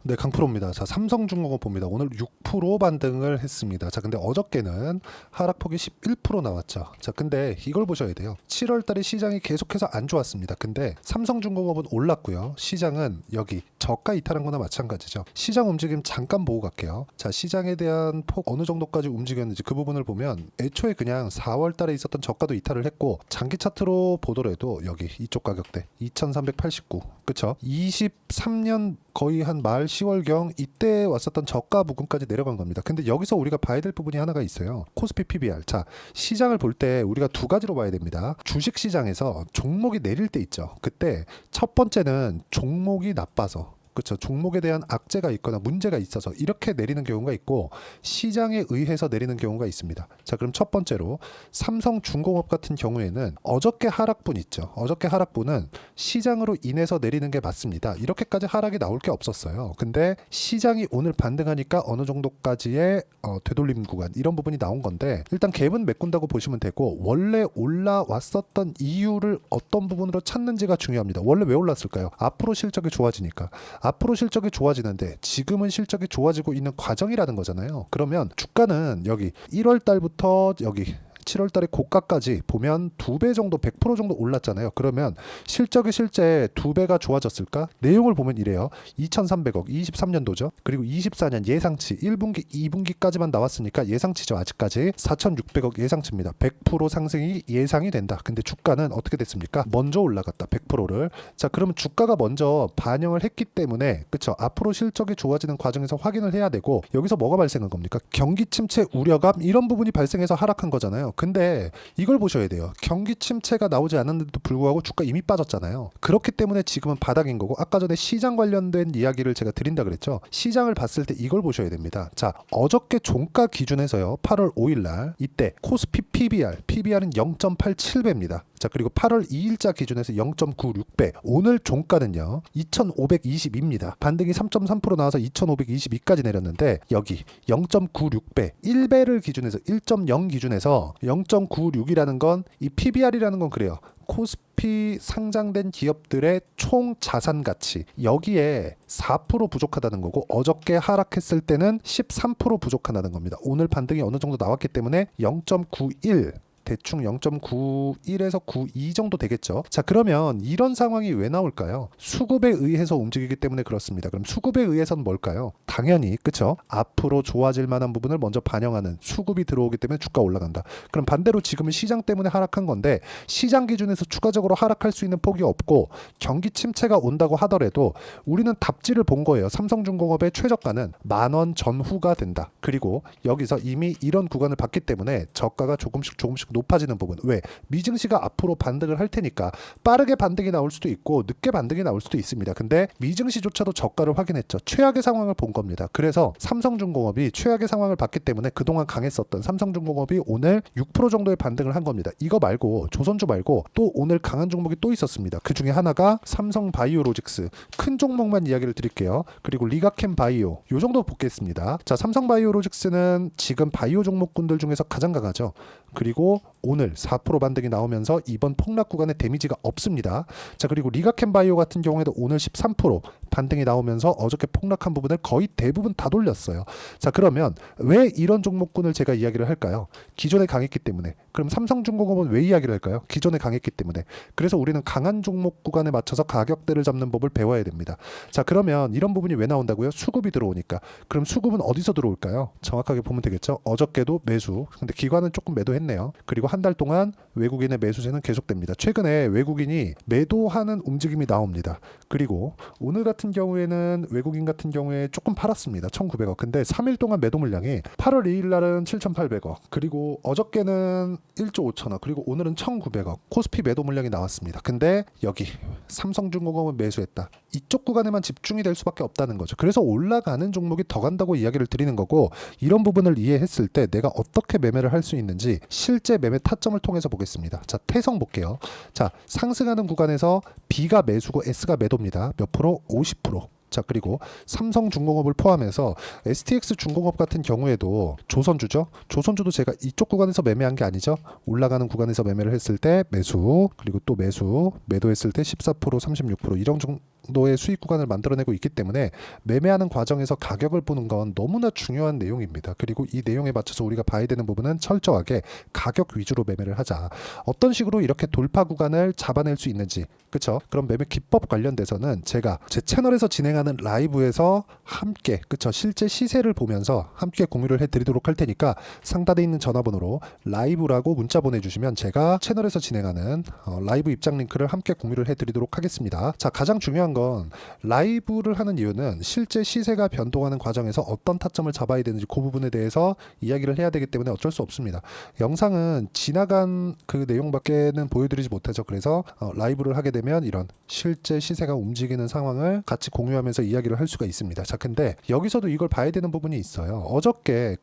네, 강프로입니다. 자, 삼성중공업 봅니다. 오늘 6% 반등을 했습니다. 자, 근데 어저께는 하락폭이 11% 나왔죠. 자, 근데 이걸 보셔야 돼요. 7월 달에 시장이 계속해서 안 좋았습니다. 근데 삼성중공업은 올랐고요. 시장은 여기 저가 이탈한 거나 마찬가지죠. 시장 움직임 잠깐 보고 갈게요. 자, 시장에 대한 폭 어느 정도까지 움직였는지 그 부분을 보면 애초에 그냥 4월 달에 있었던 저가도 이탈을 했고, 장기 차트로 보더라도 여기 이쪽 가격대 2389, 그쵸? 23년 거의 한 말 10월경 이때 왔었던 저가 부근까지 내려간 겁니다. 근데 여기서 우리가 봐야 될 부분이 하나가 있어요. 코스피 PBR. 자, 시장을 볼 때 우리가 두 가지로 봐야 됩니다. 주식 시장에서 종목이 내릴 때 있죠. 그때 첫 번째는 종목이 나빠서, 그렇죠. 종목에 대한 악재가 있거나 문제가 있어서 이렇게 내리는 경우가 있고, 시장에 의해서 내리는 경우가 있습니다. 자, 그럼 첫 번째로 삼성중공업 같은 경우에는 어저께 하락분 있죠. 어저께 하락분은 시장으로 인해서 내리는 게 맞습니다. 이렇게까지 하락이 나올 게 없었어요. 근데 시장이 오늘 반등하니까 어느 정도까지의 되돌림 구간, 이런 부분이 나온 건데, 일단 갭은 메꾼다고 보시면 되고, 원래 올라왔었던 이유를 어떤 부분으로 찾는지가 중요합니다. 원래 왜 올랐을까요? 앞으로 실적이 좋아지니까. 앞으로 실적이 좋아지는데 지금은 실적이 좋아지고 있는 과정이라는 거잖아요. 그러면 주가는 여기 1월 달부터 여기 7월 달에 고가까지 보면 2배 정도, 100% 정도 올랐잖아요. 그러면 실적이 실제 2배가 좋아졌을까? 내용을 보면 이래요. 2,300억, 23년도죠. 그리고 24년 예상치 1분기, 2분기까지만 나왔으니까 예상치죠. 아직까지 4,600억 예상치입니다. 100% 상승이 예상이 된다. 근데 주가는 어떻게 됐습니까? 먼저 올라갔다. 100%를. 자, 그러면 주가가 먼저 반영을 했기 때문에, 그쵸? 앞으로 실적이 좋아지는 과정에서 확인을 해야 되고, 여기서 뭐가 발생한 겁니까? 경기 침체 우려감, 이런 부분이 발생해서 하락한 거잖아요. 근데 이걸 보셔야 돼요. 경기 침체가 나오지 않았는데도 불구하고 주가 이미 빠졌잖아요. 그렇기 때문에 지금은 바닥인 거고, 아까 전에 시장 관련된 이야기를 제가 드린다 그랬죠. 시장을 봤을 때 이걸 보셔야 됩니다. 자, 어저께 종가 기준에서요, 8월 5일 날 이때 코스피 PBR은 0.87배입니다. 자, 그리고 8월 2일자 기준에서 0.96배. 오늘 종가는요 2,522입니다. 반등이 3.3% 나와서 2,522까지 내렸는데, 여기 0.96배, 1배를 기준해서 1.0 기준에서 0.96이라는 건, 이 PBR이라는 건 그래요. 코스피 상장된 기업들의 총 자산 가치, 여기에 4% 부족하다는 거고, 어저께 하락했을 때는 13% 부족하다는 겁니다. 오늘 반등이 어느 정도 나왔기 때문에 0.91, 대충 0.91에서 92 정도 되겠죠. 자, 그러면 이런 상황이 왜 나올까요? 수급에 의해서 움직이기 때문에 그렇습니다. 그럼 수급에 의해서는 뭘까요? 당연히, 그쵸? 앞으로 좋아질 만한 부분을 먼저 반영하는 수급이 들어오기 때문에 주가 올라간다. 그럼 반대로 지금은 시장 때문에 하락한 건데, 시장 기준에서 추가적으로 하락할 수 있는 폭이 없고 경기 침체가 온다고 하더라도 우리는 답지를 본 거예요. 삼성중공업의 최저가는 10,000원 전후가 된다. 그리고 여기서 이미 이런 구간을 봤기 때문에 저가가 조금씩 높아지는 부분. 왜? 미증시가 앞으로 반등을 할 테니까 빠르게 반등이 나올 수도 있고 늦게 반등이 나올 수도 있습니다. 근데 미증시조차도 저가를 확인했죠. 최악의 상황을 본 겁니다. 그래서 삼성중공업이 최악의 상황을 봤기 때문에 그동안 강했었던 삼성중공업이 오늘 6% 정도의 반등을 한 겁니다. 이거 말고, 조선주 말고 또 오늘 강한 종목이 또 있었습니다. 그 중에 하나가 삼성바이오로직스. 큰 종목만 이야기를 드릴게요. 그리고 리가캠바이오, 요 정도 보겠습니다. 자, 삼성바이오로직스는 지금 바이오 종목군들 중에서 가장 강하죠. 그리고 오늘 4% 반등이 나오면서 이번 폭락 구간에 데미지가 없습니다. 자, 그리고 리가캠바이오 같은 경우에도 오늘 13% 반등이 나오면서 어저께 폭락한 부분을 거의 대부분 다 돌렸어요. 자, 그러면 왜 이런 종목군을 제가 이야기를 할까요? 기존에 강했기 때문에. 그럼 삼성중공업은 왜 이야기를 할까요? 기존에 강했기 때문에. 그래서 우리는 강한 종목 구간에 맞춰서 가격대를 잡는 법을 배워야 됩니다. 자, 그러면 이런 부분이 왜 나온다고요? 수급이 들어오니까. 그럼 수급은 어디서 들어올까요? 정확하게 보면 되겠죠. 어저께도 매수, 근데 기관은 조금 매도했네요. 그리고 한 달 동안 외국인의 매수세는 계속됩니다. 최근에 외국인이 매도하는 움직임이 나옵니다. 그리고 오늘 같은 경우에는 외국인 같은 경우에 조금 팔았습니다. 1,900억. 근데 3일 동안 매도 물량이 8월 2일 날은 7,800억, 그리고 어저께는 1조 5천억, 그리고 오늘은 1,900억 코스피 매도 물량이 나왔습니다. 근데 여기 삼성중공업은 매수했다. 이쪽 구간에만 집중이 될 수밖에 없다는 거죠. 그래서 올라가는 종목이 더 간다고 이야기를 드리는 거고, 이런 부분을 이해했을 때 내가 어떻게 매매를 할 수 있는지 실제 매매 타점을 통해서 보겠습니다. 자, 태성 볼게요. 자, 상승하는 구간에서 B가 매수고 S가 매도입니다. 몇 프로? 50%. 자, 그리고 삼성중공업을 포함해서 STX중공업 같은 경우에도 조선주죠. 조선주도 제가 이쪽 구간에서 매매한 게 아니죠. 올라가는 구간에서 매매를 했을 때 매수, 그리고 또 매도했을 때 14%, 36% 이런 정도의 수익 구간을 만들어내고 있기 때문에 매매하는 과정에서 가격을 보는 건 너무나 중요한 내용입니다. 그리고 이 내용에 맞춰서 우리가 봐야 되는 부분은 철저하게 가격 위주로 매매를 하자. 어떤 식으로 이렇게 돌파 구간을 잡아낼 수 있는지, 그쵸? 그럼 매매 기법 관련돼서는 제가 제 채널에서 진행하는 라이브에서 함께, 그쵸? 실제 시세를 보면서 함께 공유를 해드리도록 할 테니까 상단에 있는 전화번호로 라이브라고 문자 보내주시면 제가 채널에서 진행하는 라이브 입장 링크를 함께 공유를 해드리도록 하겠습니다. 자, 가장 중요한 건 라이브를 하는 이유는 실제 시세가 변동하는 과정에서 어떤 타점을 잡아야 되는지 그 부분에 대해서 이야기를 해야 되기 때문에 어쩔 수 없습니다. 영상은 지나간 그 내용밖에는 보여드리지 못하죠. 그래서 라이브를 하게 되면 이런 실제 시세가 움직이는 상황을 같이 공유하면서 이야기를 할 수가 있습니다. 자, 근데 여기서도 이걸 봐야 되는 부분이 있어요. 어저께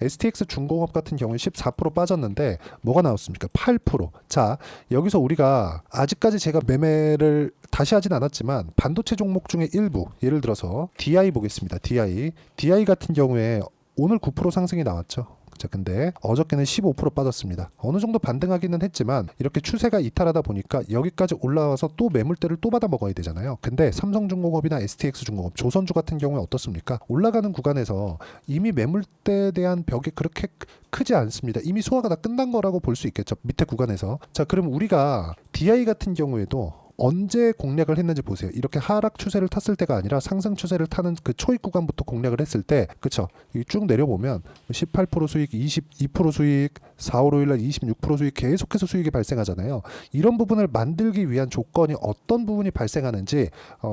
STX 중공업 같은 경우에 14% 빠졌는데 뭐가 나왔습니까? 8%. 자, 여기서 우리가 아직까지 제가 매매를 다시 하진 않았지만 반도체 종목 중에 일부, 예를 들어서 DI 보겠습니다. DI 같은 경우에 오늘 9% 상승이 나왔죠. 자, 근데 어저께는 15% 빠졌습니다. 어느 정도 반등하기는 했지만 이렇게 추세가 이탈하다 보니까 여기까지 올라와서 또 매물대를 또 받아 먹어야 되잖아요. 근데 삼성중공업이나 STX중공업, 조선주 같은 경우에 어떻습니까? 올라가는 구간에서 이미 매물대에 대한 벽이 그렇게 크지 않습니다. 이미 소화가 다 끝난 거라고 볼 수 있겠죠. 밑에 구간에서. 자, 그럼 우리가 DI 같은 경우에도 언제 공략을 했는지 보세요. 이렇게 하락 추세를 탔을 때가 아니라 상승 추세를 타는 그 초입 구간부터 공략을 했을 때, 그쵸? 쭉 내려보면 18% 수익, 22% 수익, 4월 5일날 26% 수익 계속해서 수익이 발생하잖아요. 이런 부분을 만들기 위한 조건이 어떤 부분이 발생하는지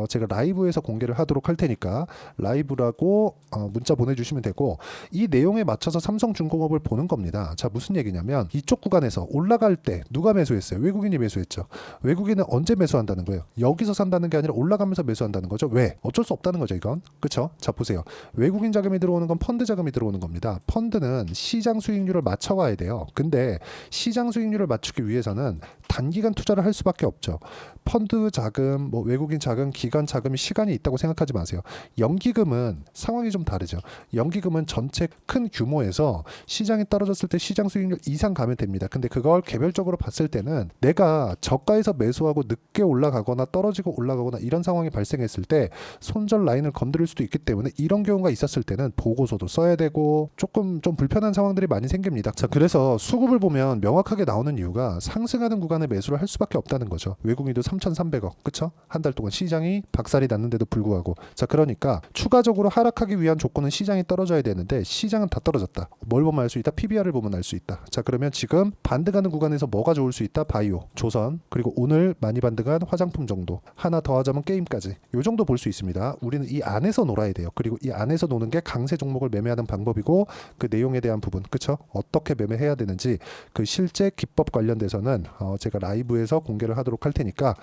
제가 라이브에서 공개를 하도록 할 테니까 라이브라고 문자 보내주시면 되고, 이 내용에 맞춰서 삼성중공업을 보는 겁니다. 자, 무슨 얘기냐면 이쪽 구간에서 올라갈 때 누가 매수했어요? 외국인이 매수했죠. 외국인은 언제 매수한다는 거예요? 여기서 산다는 게 아니라 올라가면서 매수한다는 거죠. 왜? 어쩔 수 없다는 거죠, 이건. 그쵸? 자, 보세요. 외국인 자금이 들어오는 건 펀드 자금이 들어오는 겁니다. 펀드는 시장 수익률을 맞춰가야 돼요. 근데 시장 수익률을 맞추기 위해서는 단기간 투자를 할 수밖에 없죠. 펀드 자금, 뭐 외국인 자금, 기관 자금이 시간이 있다고 생각하지 마세요. 연기금은 상황이 좀 다르죠. 연기금은 전체 큰 규모에서 시장이 떨어졌을 때 시장 수익률 이상 가면 됩니다. 근데 그걸 개별적으로 봤을 때는 내가 저가에서 매수하고 늦게 올라가거나 떨어지고 올라가거나 이런 상황이 발생했을 때 손절 라인을 건드릴 수도 있기 때문에 이런 경우가 있었을 때는 보고서도 써야 되고 조금 좀 불편한 상황들이 많이 생깁니다. 자, 그래서 수급을 보면 명확하게 나오는 이유가 상승하는 구간에 매수를 할 수밖에 없다는 거죠. 외국인도 3,300억, 그쵸? 한 달 동안 시장이 박살이 났는데도 불구하고. 자, 그러니까 추가적으로 하락하기 위한 조건은 시장이 떨어져야 되는데 시장은 다 떨어졌다. 뭘 보면 알 수 있다? PBR을 보면 알 수 있다. 자, 그러면 지금 반등하는 구간에서 뭐가 좋을 수 있다? 바이오, 조선, 그리고 오늘 많이 반등한 화장품 정도, 하나 더 하자면 게임까지, 요 정도 볼 수 있습니다. 우리는 이 안에서 놀아야 돼요. 그리고 이 안에서 노는 게 강세 종목을 매매하는 방법이고, 그 내용에 대한 부분, 그쵸? 어떻게 매매해야 되는지 그 실제 기법 관련돼서는 제가 라이브에서 공개를 하도록 할 테니까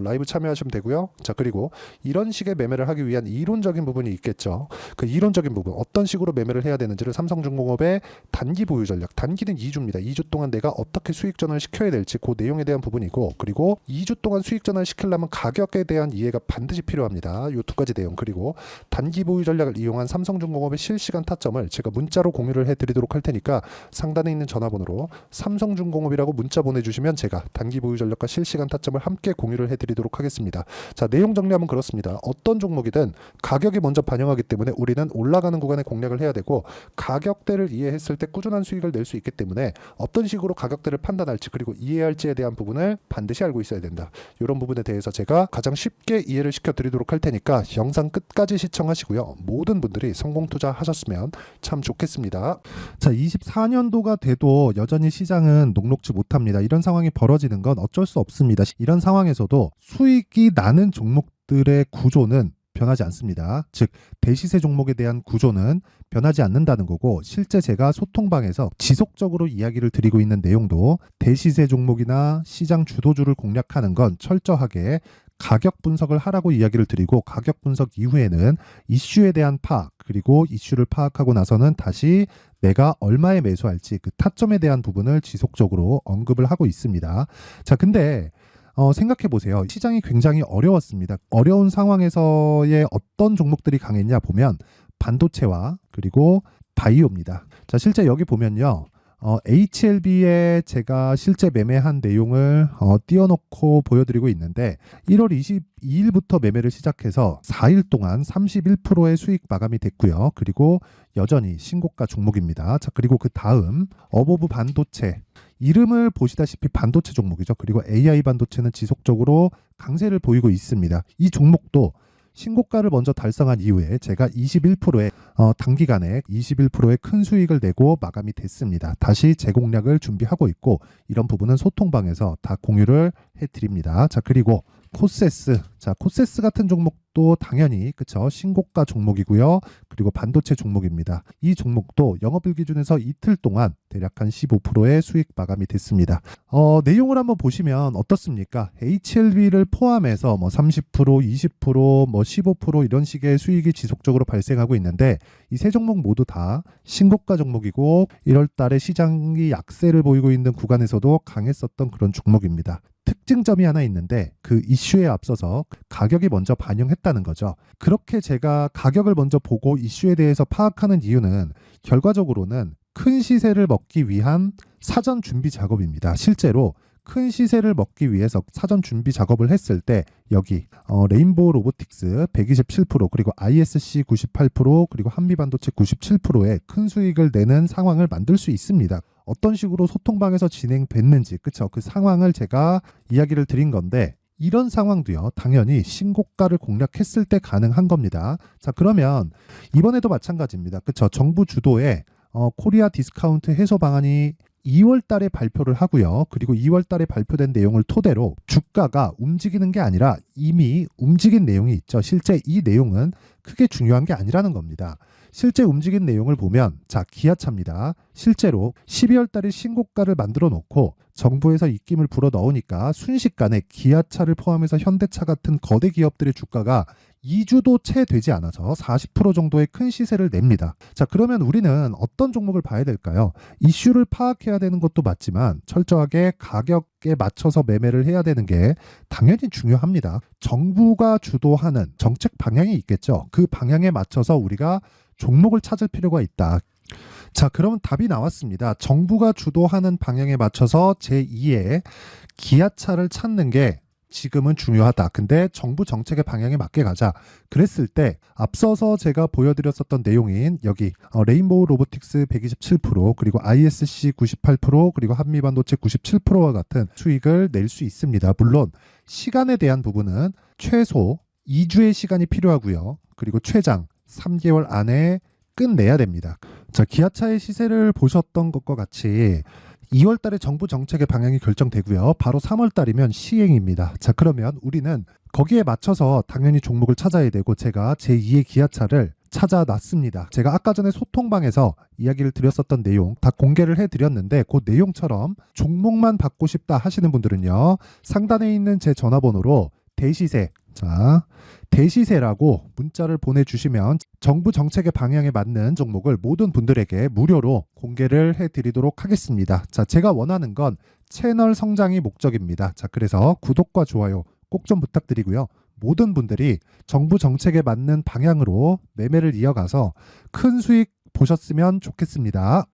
라이브 참여하시면 되고요. 자, 그리고 이런 식의 매매를 하기 위한 이론적인 부분이 있겠죠. 그 이론적인 부분, 어떤 식으로 매매를 해야 되는지를 삼성중공업의 단기 보유 전략, 단기는 2주입니다. 2주 동안 내가 어떻게 수익 전환을 시켜야 될지 그 내용에 대한 부분이고, 그리고 2주 동안 수익 전환을 시키려면 가격에 대한 이해가 반드시 필요합니다. 이 두 가지 내용, 그리고 단기 보유 전략을 이용한 삼성중공업의 실시간 타점을 제가 문자로 공유를 해드리도록 할 테니까 상단에 있는 전화번호로 삼성중공업이라고 문자 보내주시면 제가 단기 보유 전략과 실시간 타점을 함께 공유를 해드리도록 하겠습니다. 자, 내용 정리하면 그렇습니다. 어떤 종목이든 가격이 먼저 반영하기 때문에 우리는 올라가는 구간에 공략을 해야 되고, 가격대를 이해했을 때 꾸준한 수익을 낼 수 있기 때문에 어떤 식으로 가격대를 판단할지 그리고 이해할지에 대한 부분을 반드시 알고 있어야 된다. 이런 부분에 대해서 제가 가장 쉽게 이해를 시켜드리도록 할 테니까 영상 끝까지 시청하시고요. 모든 분들이 성공 투자하셨으면 참 좋겠습니다. 자, 24년도가 돼도 여전히 시장은 녹록지 못합니다. 이런 상황이 벌어지는 건 어쩔 수 없습니다. 이런 상황에서도 수익이 나는 종목들의 구조는 변하지 않습니다. 즉, 대시세 종목에 대한 구조는 변하지 않는다는 거고, 실제 제가 소통방에서 지속적으로 이야기를 드리고 있는 내용도 대시세 종목이나 시장 주도주를 공략하는 건 철저하게 가격 분석을 하라고 이야기를 드리고, 가격 분석 이후에는 이슈에 대한 파악, 그리고 이슈를 파악하고 나서는 다시 내가 얼마에 매수할지 그 타점에 대한 부분을 지속적으로 언급을 하고 있습니다. 자, 근데 생각해 보세요. 시장이 굉장히 어려웠습니다. 어려운 상황에서의 어떤 종목들이 강했냐 보면 반도체와 그리고 바이오입니다. 자, 실제 여기 보면요. HLB에 제가 실제 매매한 내용을 띄워놓고 보여드리고 있는데 1월 22일부터 매매를 시작해서 4일 동안 31%의 수익 마감이 됐고요. 그리고 여전히 신고가 종목입니다. 자, 그리고 그 다음 어보브 반도체, 이름을 보시다시피 반도체 종목이죠. 그리고 AI 반도체는 지속적으로 강세를 보이고 있습니다. 이 종목도 신고가를 먼저 달성한 이후에 제가 21%의 단기간에 21%의 큰 수익을 내고 마감이 됐습니다. 다시 재공략을 준비하고 있고 이런 부분은 소통방에서 다 공유를 해드립니다. 자, 그리고 코세스. 자, 코세스 같은 종목도 당연히 그쵸, 신고가 종목이고요. 그리고 반도체 종목입니다. 이 종목도 영업일 기준에서 이틀 동안 대략 한 15%의 수익 마감이 됐습니다. 내용을 한번 보시면 어떻습니까? HLB를 포함해서 뭐 30%, 20%, 뭐 15% 이런 식의 수익이 지속적으로 발생하고 있는데 이 세 종목 모두 다 신고가 종목이고 1월 달에 시장이 약세를 보이고 있는 구간에서도 강했었던 그런 종목입니다. 특징점이 하나 있는데 그 이슈에 앞서서 가격이 먼저 반영했다는 거죠. 그렇게 제가 가격을 먼저 보고 이슈에 대해서 파악하는 이유는 결과적으로는 큰 시세를 먹기 위한 사전 준비 작업입니다. 실제로 큰 시세를 먹기 위해서 사전 준비 작업을 했을 때 여기 레인보우 로보틱스 127% 그리고 ISC 98% 그리고 한미반도체 97%의 큰 수익을 내는 상황을 만들 수 있습니다. 어떤 식으로 소통방에서 진행됐는지 그쵸, 그 상황을 제가 이야기를 드린 건데 이런 상황도요 당연히 신고가를 공략했을 때 가능한 겁니다. 자, 그러면 이번에도 마찬가지입니다. 그쵸, 정부 주도의 코리아 디스카운트 해소 방안이 2월 달에 발표를 하고요. 그리고 2월 달에 발표된 내용을 토대로 주가가 움직이는 게 아니라 이미 움직인 내용이 있죠. 실제 이 내용은 크게 중요한 게 아니라는 겁니다. 실제 움직인 내용을 보면 자, 기아차입니다. 실제로 12월 달에 신고가를 만들어 놓고 정부에서 입김을 불어 넣으니까 순식간에 기아차를 포함해서 현대차 같은 거대 기업들의 주가가 2주도 채 되지 않아서 40% 정도의 큰 시세를 냅니다. 자, 그러면 우리는 어떤 종목을 봐야 될까요? 이슈를 파악해야 되는 것도 맞지만 철저하게 가격에 맞춰서 매매를 해야 되는 게 당연히 중요합니다. 정부가 주도하는 정책 방향이 있겠죠. 그 방향에 맞춰서 우리가 종목을 찾을 필요가 있다. 자, 그러면 답이 나왔습니다. 정부가 주도하는 방향에 맞춰서 제2의 기아차를 찾는 게 지금은 중요하다. 근데 정부 정책의 방향에 맞게 가자. 그랬을 때 앞서서 제가 보여드렸었던 내용인 여기 레인보우 로보틱스 127% 그리고 ISC 98% 그리고 한미반도체 97%와 같은 수익을 낼 수 있습니다. 물론 시간에 대한 부분은 최소 2주의 시간이 필요하고요. 그리고 최장 3개월 안에 끝내야 됩니다. 자, 기아차의 시세를 보셨던 것과 같이 2월 달에 정부 정책의 방향이 결정되고요. 바로 3월 달이면 시행입니다. 자, 그러면 우리는 거기에 맞춰서 당연히 종목을 찾아야 되고 제가 제2의 기아차를 찾아놨습니다. 제가 아까 전에 소통방에서 이야기를 드렸었던 내용 다 공개를 해드렸는데 그 내용처럼 종목만 받고 싶다 하시는 분들은요. 상단에 있는 제 전화번호로 대시세, 자, 대시세라고 문자를 보내주시면 정부 정책의 방향에 맞는 종목을 모든 분들에게 무료로 공개를 해드리도록 하겠습니다. 자, 제가 원하는 건 채널 성장이 목적입니다. 자, 그래서 구독과 좋아요 꼭 좀 부탁드리고요. 모든 분들이 정부 정책에 맞는 방향으로 매매를 이어가서 큰 수익 보셨으면 좋겠습니다.